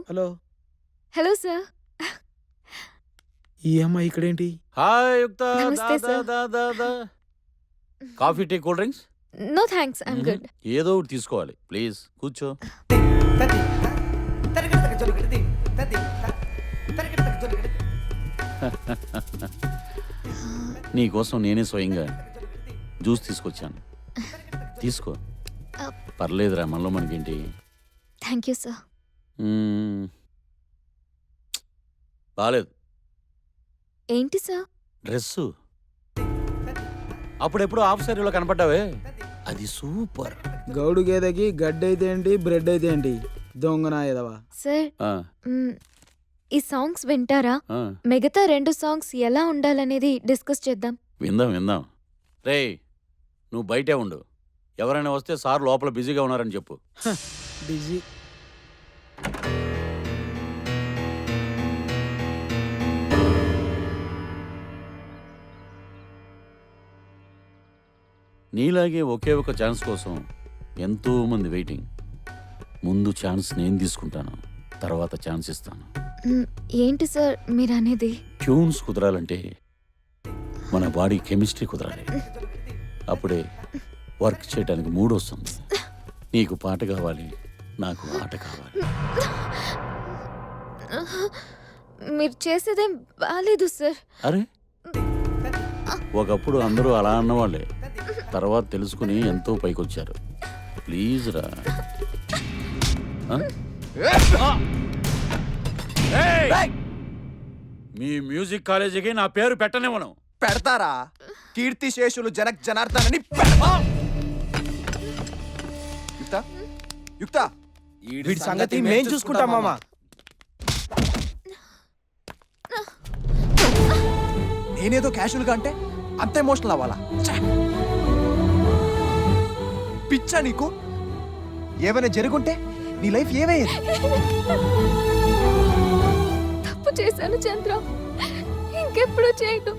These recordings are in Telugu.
హలో. Hello sir. ఈ అమ్మాయి ఇక్కడేంటి? హాయ్ యుక్త. నమస్తే, sir. Coffee tea cool drinks no thanks, I'm good. ఏదో ఒకటి తీసుకోవాలి ప్లీజ్ కూర్చో. నీకోసం నేనే స్వయంగా జ్యూస్ తీసుకొచ్చాను, తీసుకో. పర్లేదురా, మనలో మనకేంటి. Thank you sir. బాలేదు ఏంటి సార్? డ్రెస్సు అప్పుడెప్పుడు ఆఫ్ సారీలో కనపడ్డావే, అది సూపర్. గౌడు గేదెకి గడ్డి అయితే ఏంటి, బ్రెడ్ అయితే ఏంటి, దొంగనా ఎదవా. సార్, ఆ, ఈ సాంగ్స్ వింటారా? ఆ, మిగతా 2 సాంగ్స్ ఎలా ఉండాలనేది డిస్కస్ చేద్దాం. విందాం విందాం. రేయ్, నువ్వు బయటే ఉండు, ఎవరైనా వస్తే సార్ లోపల బిజీగా ఉన్నారని చెప్పు. బిజీ. నీలాగే ఒకే ఒక ఛాన్స్ కోసం ఎంతో మంది వెయిటింగ్. ముందు ఛాన్స్ నేను తీసుకుంటాను, తర్వాత ఛాన్స్ ఇస్తాను. ఏంటి సార్ మీరు అనేది? ట్యూన్స్ కుదరాలంటే మన బాడీ కెమిస్ట్రీ కుదరాలి, అప్పుడే వర్క్ చేయడానికి మూడ్ వస్తుంది. నీకు పాట కావాలి, నాకు ఆట కావాలి. మీరు చేసేదేం బాలేదు సార్. అరే, ఒకప్పుడు అందరూ అలా అన్నవాళ్ళే, తర్వాత తెలుసుకుని ఎంతో పైకొచ్చారు. ప్లీజ్ రా. మీ మ్యూజిక్ కాలేజీకి నా పేరు పెట్టనివ్వను. పెడతారా? కీర్తి శేషులు జనక్ జనార్దన్ అని యుక్త, యుక్త, వీడి సంగతి మేం చూసుకుంటాం మామా. నేనేదో క్యాషువల్ గా అంటే అంత ఎమోషనల్ అవ్వాలా? పిచ్చా నీకు? ఏమైనా జరుగుంటే నీ లైఫ్ ఏమయ్యేది? తప్పు చేశాను చంద్ర, ఇంకెప్పుడు చేయను.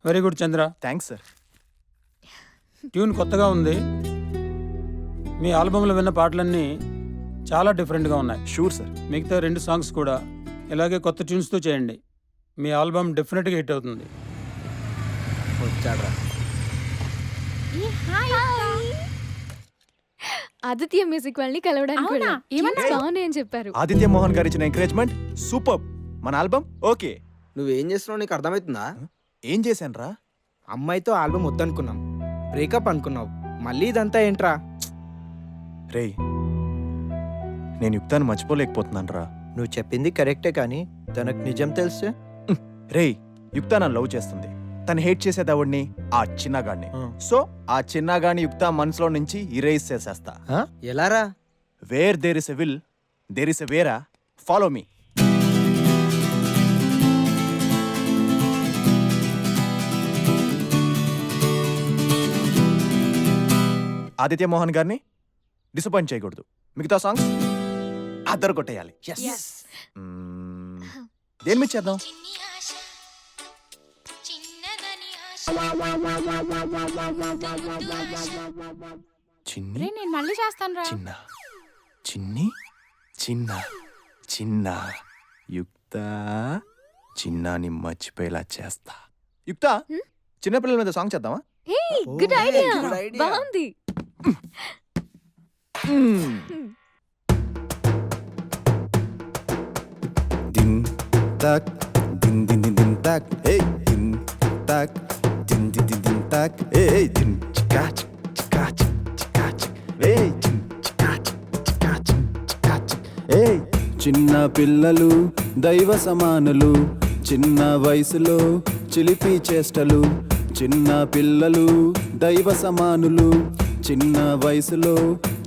Very good Chandra. Thanks sir. Tune కొత్తగా ఉంది. మీ ఆల్బంలో విన్న పాటలన్నీ చాలా డిఫరెంట్గా ఉన్నాయి. Sure sir. మిగతా 2 సాంగ్స్ కూడా ఇలాగే కొత్త ట్యూన్స్తో చేయండి. మీ ఆల్బమ్ డెఫినెట్గా హిట్ అవుతుంది. ఆదిత్య మ్యూజిక్ వాళ్ళని కలవడానికి అవునా? వెళ్ళాం. ఏమన్నా? Tunes బాగున్నాయి అని చెప్పారు. ఆదిత్య మోహన్ గారు ఇచ్చిన ఎంకరేజ్మెంట్ సూపర్. మన ఆల్బమ్ ఓకే. నువ్వేం చేస్తున్నావు నీకు అర్థమవుతుందా? ఏం చేశాను రా? అమ్మాయితో ఆల్బమ్ వద్దనుకున్నాం, బ్రేకప్ అనుకున్నావు, మళ్ళీ ఇదంతా ఏంట్రా? రేయ్, నేను యుక్తాన్ని మర్చిపోలేకపోతున్నాను రా. నువ్వు చెప్పింది కరెక్టే కానీ తనకు నిజం తెలిస్తే? రేయ్, యుక్త నన్ను లవ్ చేస్తుంది. తను హేట్ చేసేదావుడిని ఆ చిన్నగాడిని. సో ఆ చిన్నగాడిని యుక్త మనసులో నుంచి ఇరేజ్ చేసేస్తా. ఎలారా? Where there is a will there is a వేరా. ఫాలో మీ. ఆదిత్య మోహన్ గారిని డిసప్పాయింట్ చేయకూడదు. మిగతా సాంగ్స్ అద్దరు కొట్టేయాలి. దేని మీద చేద్దాం? చిన్ని, నేను మళ్ళీ చేస్తాను రా. చిన్న, చిన్ని, చిన్న, చిన్న, యుక్త, చిన్నాని మర్చిపోయేలా చేస్తా. యుక్త, చిన్నపిల్లల మీద సాంగ్ చేద్దామా? హే, గుడ్ ఐడియా. good idea. బాగుంది. దిన్ తక్ దిన్ దిన్ దిన్ దిన్ తక్ ఏ దిన్ తక్ దిన్ దిన్ దిన్ దిన్ తక్ ఏ దిన్ చికా చికా చికా ఏ దిన్ చికా చికా చికా ఏ. చిన్న పిల్లలు దైవ సమానులు, చిన్న వయసులో చిలిపి చేష్టలు. చిన్న పిల్లలు దైవ సమానులు, చిన్న వయసులో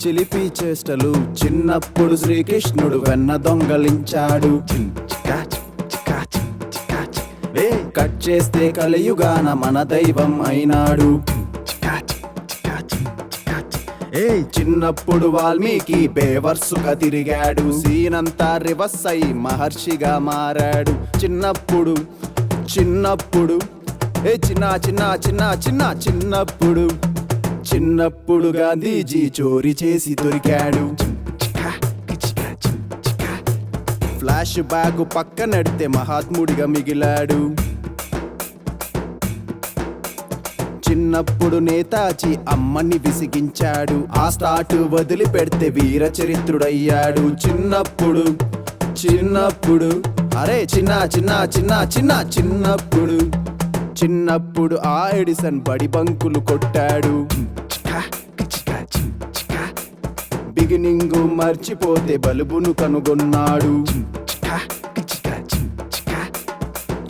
చిలిపి చేష్టలు. చిన్నప్పుడు శ్రీకృష్ణుడు వెన్న దొంగలించాడు. కట్ చేస్తే కలియుగాన మన దైవం అయినాడు. చిన్నప్పుడు వాల్మీకి బేవర్సుగా తిరిగాడు. సీనంతా రివర్స్ అయి మహర్షిగా మారాడు. చిన్నప్పుడు ఏ చిన్న చిన్న చిన్న చిన్న చిన్నప్పుడు చిన్నప్పుడు గాంధీజీ చోరీ చేసి దొరికాడు. ఫ్లాష్ బ్యాగ్ పక్కనడితే మహాత్ముడిగా మిగిలాడు. చిన్నప్పుడు నేతాజీ అమ్మని విసిగించాడు. ఆ స్టార్ట్ వదిలి పెడితే వీర చరిత్రుడయ్యాడు. చిన్నప్పుడు చిన్నప్పుడు అరే చిన్న చిన్న చిన్న చిన్న చిన్నప్పుడు చిన్నప్పుడు ఆ ఎడిసన్ బడి బంకులు కొట్టాడు. బిగినింగ్ మర్చిపోతే బల్బును కనుగొన్నాడు.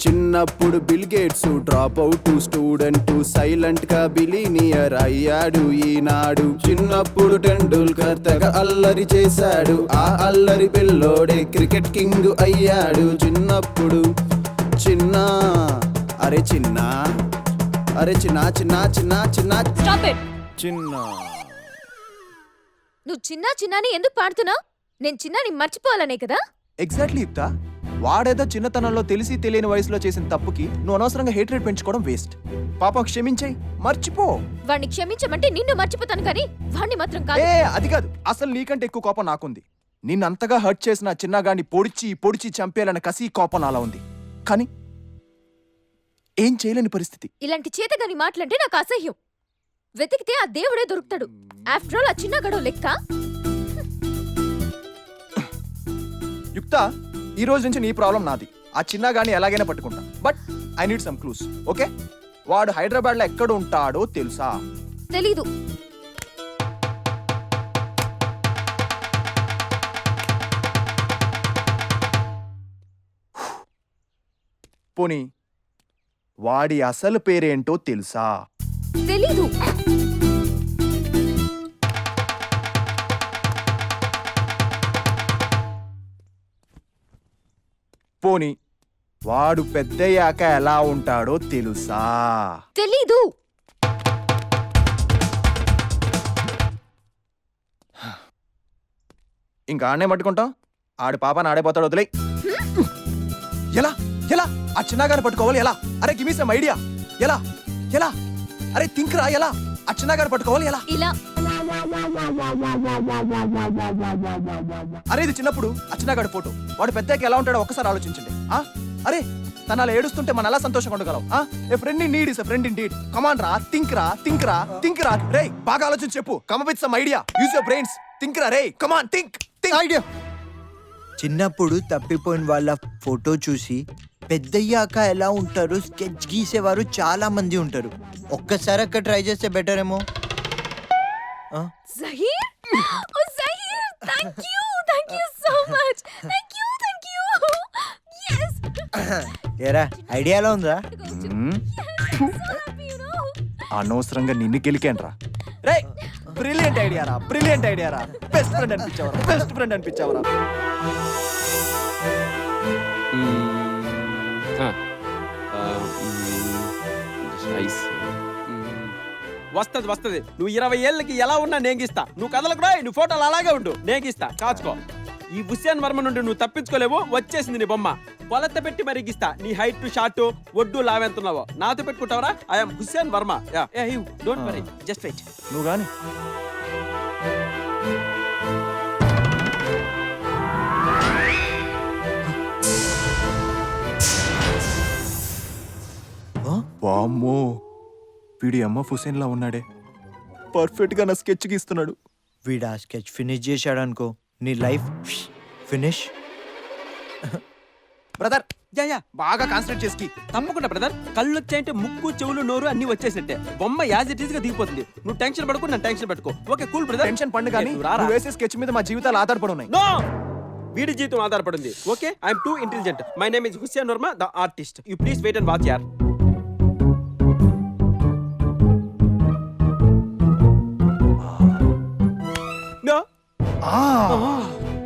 చిన్నప్పుడు bill gates drop out student silent గా బిలీనియర్ అయ్యాడు ఈనాడు. చిన్నప్పుడు టెండూల్కర్ తెగ అల్లరి చేశాడు. ఆ అల్లరి పిల్లోడే క్రికెట్ కింగ్ అయ్యాడు. చిన్నప్పుడు చిన్న అరే చిన్న అరే చిన్న చిన్న చిన్న చిన్న స్టాప్ ఇట్. చిన్న నువ్వు చిన్న చిన్నాని ఎందుకు పాడుతున్నావు? నేను చిన్నాని మర్చిపోవాలనే కదా. ఎగ్జాక్ట్లీ యుక్త. వాడేదో చిన్నతనంలో తెలిసి తెలియని వయసులో చేసిన తప్పుకి నువ్వు అనవసరంగా హేట్రేట్ పెంచుకోవడం వేస్ట్. పాపం క్షమించేయి, మర్చిపో. వాడిని క్షమించమంటే నిన్ను మర్చిపోతాను కానీ వాడిని మాత్రం కాదు. ఏ అది కాదు, అసలు నీకంటే ఎక్కువ కోపం నాకుంది. నిన్నంతగా హర్ట్ చేసిన చిన్నగాడిని పొడిచి పొడిచి చంపేయాలన్న కసి కోపం నాలా ఉంది. కానీ ఏం చేయలేని పరిస్థితి. ఇలాంటి చేతగాని మాటలంటే నాకు అసహ్యం. వెతికితే ఆ దేవుడే దొరుకుతాడు. ఆఫ్టర్ ఆల్ ఆ చిన్న గడవ లెక్క. యుక్త, ఈ రోజు నుంచి నీ ప్రాబ్లం నాది. ఆ చిన్నగాడిని ఎలాగైనా పట్టుకుంటా. But I need some clues. Okay? వాడు హైదరాబాద్ లో ఎక్కడ ఉంటాడో తెలుసా? తెలీదు. పోనీ వాడి అసలు పేరేంటో తెలుసా? తెలీదు. పోనీ వాడు పెద్దయ్యాక ఎలా ఉంటాడో తెలుసా? తెలీదు. ఇంకా ఆడనే పట్టుకుంటాం. ఆడి పాపని ఆడైపోతాడు, వదిలే. ఎలా ఎలా ఆ చిన్నగారిని పట్టుకోవాలి? ఎలా? అరే గివ్ మీ సమ్ ఐడియా. ఎలా ఎలా? అరే థింక్ రా. ఎలా ఆ చిన్నగారిని పట్టుకోవాలి? ఎలా? ఇలా. అరే ఇది చిన్నప్పుడు ఆ చిన్నగాడి ఫోటో. వాడు పెద్దకి ఎలా ఉంటాడో ఒక్కసారి ఆలోచించండి. అరే తను అలా ఏడుస్తుంటే మనం ఎలా సంతోషంగా ఉండగలం? A friend in need is a friend in deed. Come on రా, థింక్ రా, థింక్ రా, థింక్ రా. రే బాగా ఆలోచించి చెప్పు. Come with some idea. Use your brains. Think రా రే. కమాన్ థింక్ థింక్ ఐడియా. చిన్నప్పుడు తప్పిపోయిన వాళ్ళ ఫోటో చూసి పెద్దయ్యాక ఎలా ఉంటారు స్కెచ్ గీసేవారు చాలా మంది ఉంటారు. ఒక్కసారి అక్కడ ట్రై చేస్తే బెటర్ ఏమో. జహీర్, ఓ Zaheer, thank you so much. Thank you. yes. ఏరా ఐడియా ఎలా ఉందా? అనవసరంగా నిన్ను గెలికాను. రే బ్రిలియంట్ ఐడియా రా, బ్రిలియంట్ ఐడియా రా. బెస్ట్ ఫ్రెండ్ అనిపించావరా, బెస్ట్ ఫ్రెండ్ అనిపించావరా. వస్తది వస్తది. నువ్వు 20 ఏళ్ళకి ఎలా ఉన్నా నేగిస్తా. నువ్వు కదలకుడా, నువ్వు ఫోటోలు అలాగే ఉండు. నేగిస్తా, కాచుకో. ఈ హుస్సేన్ వర్మ నుండి నువ్వు తప్పించుకోలేవు. వచ్చేసింది నీ బొమ్మ. కొలత పెట్టి మరిగిస్తా. నీ హైట్ షార్ట్ ఒడ్డు లావెంతున్నావో నాతో పెట్టుకుంటావరా? I'm Hussain Varma. Don't worry, just wait. నువ్వు గాని వామ్మో, వీడి అమ్మ హుసేన్ లా ఉన్నాడే. పర్ఫెక్ట్ గా నా స్కెచ్ గీస్తున్నాడు. వీడు ఆ స్కెచ్ ఫినిష్ చేశాడు అనుకో, నీ లైఫ్ ఫినిష్. బ్రదర్ బాగా కాన్సన్ట్రేట్ చేసి. తప్పకుండా బ్రదర్. కళ్ళు వచ్చాయంటే ముక్కు చెవులు నోరు అన్ని వచ్చేసినట్టే. బొమ్మ యాజ్ ఇట్ ఈస్ గా దిగిపోతుంది. నువ్వు టెన్షన్ పడుకో, నన్ను టెన్షన్ పెట్టుకో. Okay cool brother. టెన్షన్ పండు కానీ నువ్వు వేసే స్కెచ్ మీద మా జీవితాలు ఆధారపడి ఉన్నాయి. నో, వీడి జీవితం ఆధారపడింది. Okay, I'm too intelligent. My name is Hussain Varma, the artist. You please wait and watch యార్.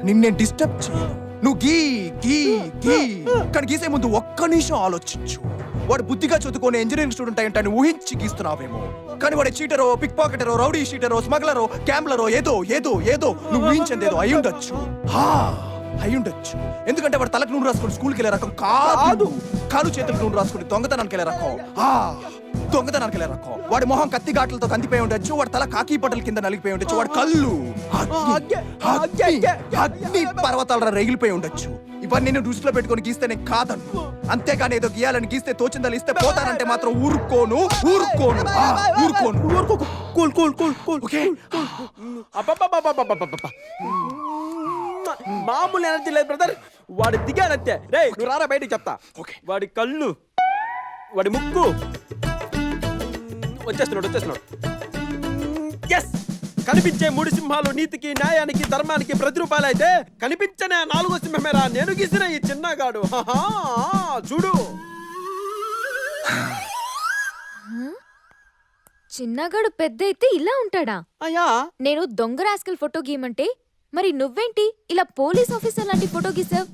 నిన్నే డిస్టర్బ్ చేయను. నువ్వు గీ గీ గీ కానీ గీసే ముందు ఒక్క నిమిషం ఆలోచించు. వాడు బుద్ధిగా చదువుకునే ఇంజనీరింగ్ స్టూడెంట్ అయ్యంటాన్ని ఊహించి గీస్తున్నావేమో. కానీ వాడు చీటరో, పిక్ పాకెటరో, రౌడీ షీటరో, స్మగ్లరో, గ్యాంబ్లరో, ఏదో ఏదో ఏదో నువ్వు ఊహించేదేదో అయి ఉండొచ్చు. అయి ఉండొచ్చు. ఎందుకంటే వాడు తలకు నూనె రాసుకొని స్కూల్కి వెళ్ళే రకం కాదు. కాలు చేతులకు నూనె రాసుకొని దొంగతనానికి వెళ్ళే రకం. దొంగతనానికి వెళ్ళే రకం. వాడి మొహం కత్తి ఘాట్లతో కందిపోయి ఉండొచ్చు. వాడి తల కాకి బట్టల కింద నలిగిపోయి ఉండొచ్చు. వాడి కళ్ళు అగ్ని పర్వతాల రేగిలిపోయి ఉండొచ్చు. ఇవన్నీ నేను దృష్టిలో పెట్టుకొని గీస్తే నేను కాదను. అంతేగాని ఏదో గీయాలని గీస్తే తోచిందని ఇస్తే పోతానంటే మాత్రం ఊరుకోను. ఓకే? మామూలు ఎనర్జీ లేదు బ్రదర్. వాడు దిగాడంతే. రే నువ్వు రారా బయటికి చెప్తా. ఓకే. వాడి కళ్ళు, వాడి ముక్కు వచ్చేస్తున్నాడు. ఎస్, కనిపించే 3 సింహాలు నీతికి, న్యాయానికి, ధర్మానికి ప్రతిరూపాలు అయితే కనిపించనే 4వ సింహమేరా నేను గీసిన ఈ చిన్నగాడు. చూడు. చిన్నగాడు పెద్ద అయితే ఇలా ఉంటాడా? అయ్యా నేను దొంగ రాస్కల్ ఫోటో గీయమంటే మరి నువ్వేంటి ఇలా పోలీస్ ఆఫీసర్ లాంటి ఫోటో గీసావ్?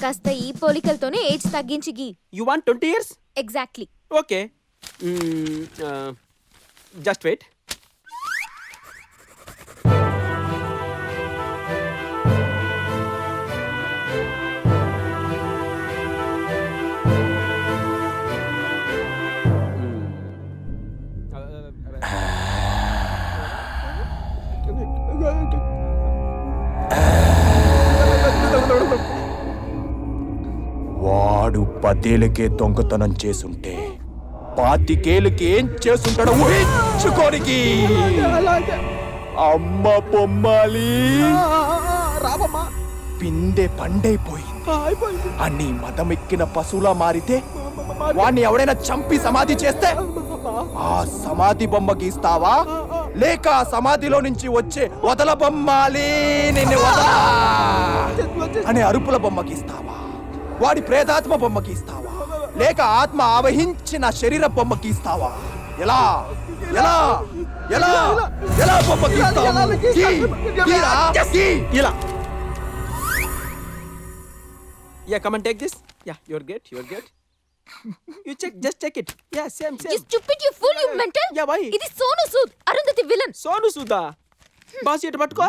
కాస్త ఈ పోలికలతోనే ఏజ్ తగ్గించి గీ. You want 20 years? Exactly. Okay, just wait. వాడు 10 ఏళ్ళకే దొంగతనం చేసుంటే 25 ఏళ్ళకి ఏం చేసుంటాడో ఊహించుకోనికి. అమ్మ బొమ్మాలి రాబమ్మా. పిందె పండైపోయింది. అన్ని మదమెక్కిన పశువులా మారితే వాణ్ణి ఎవడైనా చంపి సమాధి చేస్తే ఆ సమాధి బొమ్మ గీస్తావా, లేక ఆ సమాధిలో నుంచి వచ్చే వదల బొమ్మాలి నిన్ను వదలా అనే అరుపుల బొమ్మ గీస్తావా, వాడి ప్రేతాత్మ బొమ్మ గీస్తావా, లేక ఆత్మ ఆవహించిన శరీర బొమ్మ గీస్తావా? ఎలా ఎలా ఎలా ఎలా బొమ్మ గీస్తావు? ఇలా. Yeah, come and take this. Yeah, you're good. You just check it. Yeah, same. You stupid, you fool, you mental. Yeah, why? ఇది సోను సూద్, అరుంధతి విలన్. సోను సుధా బాస్ ఇటు పట్టుకో.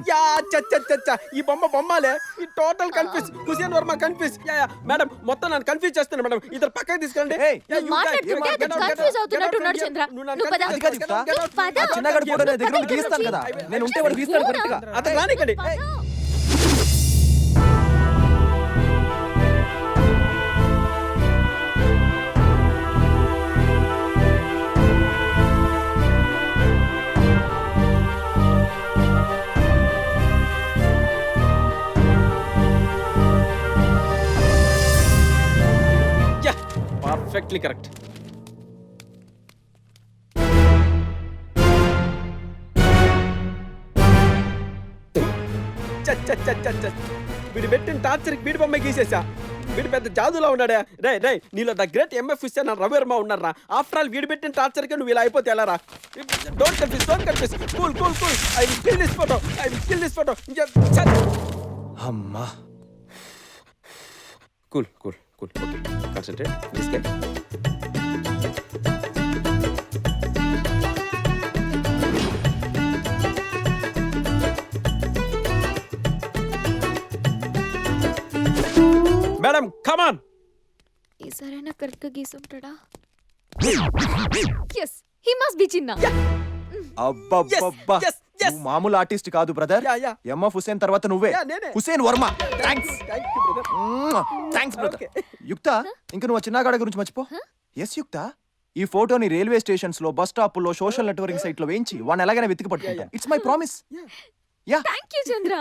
యా చచ్చ ఈ బొమ్మలే. ఈ total confuse. Hussain Varma confuse. యా మేడం మొత్తం నన్ను కన్ఫ్యూజ్ చేస్తున్నా మేడం. ఇద్దరు పక్కకి తీసుకెళ్ళండి. నువ్వు మాట్లాడుతుంటే అతను కన్ఫ్యూజ్ అవుతున్నట్టున్నాడు చంద్ర. నువ్వు పద. అది కాదు యుక్త. నువ్వు పద. ఆ చిన్నగాడి ఫోటో నా దగ్గర ఉండి గీస్తాను కదా, నేను ఉంటే వాడు గీస్తాడు కరెక్ట్ గా. అతను రానికండి. పద. Yeah perfectly correct. వీడు పెట్టిన టార్చర్కి వీడి బొమ్మ గీసేసా. వీడు పెద్ద జాదులా ఉన్నాడా? రే నీలో the great MF Hussain Ravi Varma ఉన్నారా? ఆఫ్టర్ ఆల్ వీడు పెట్టిన టార్చర్కి నువ్వు ఇలా అయిపోతే ఎలా రా? Don't confuse. Cool. I will kill this photo. అమ్మా cool. Okay, concentrate. This guy. Madam come on. ఈసారైనా కరెక్ట్ గా గీసుంటాడా? yes he must be చిన్న. అబ్బబ్బబ్బా, Yes. నువ్వు మామూలు ఆర్టిస్ట్ కాదు బ్రదర్. Yeah. ఎంఎఫ్ హుసేన్ తర్వాత నువ్వే. Yeah, నేనే. Hussain Varma. Thanks thank you brother. Brother. Yukta, ఇంక నువ్వు ఆ చిన్నగాడ గురించి మర్చిపో. ఎస్ యుక్త, ఈ ఫోటోని రైల్వే స్టేషన్స్ లో, బస్ స్టాప్ లో, సోషల్ నెట్వర్కింగ్ సైట్ లో వేయించి వాడిని ఎలాగైనా వెతికి పట్టుకుంటాను. It's my promise. Yeah thank you Chandra.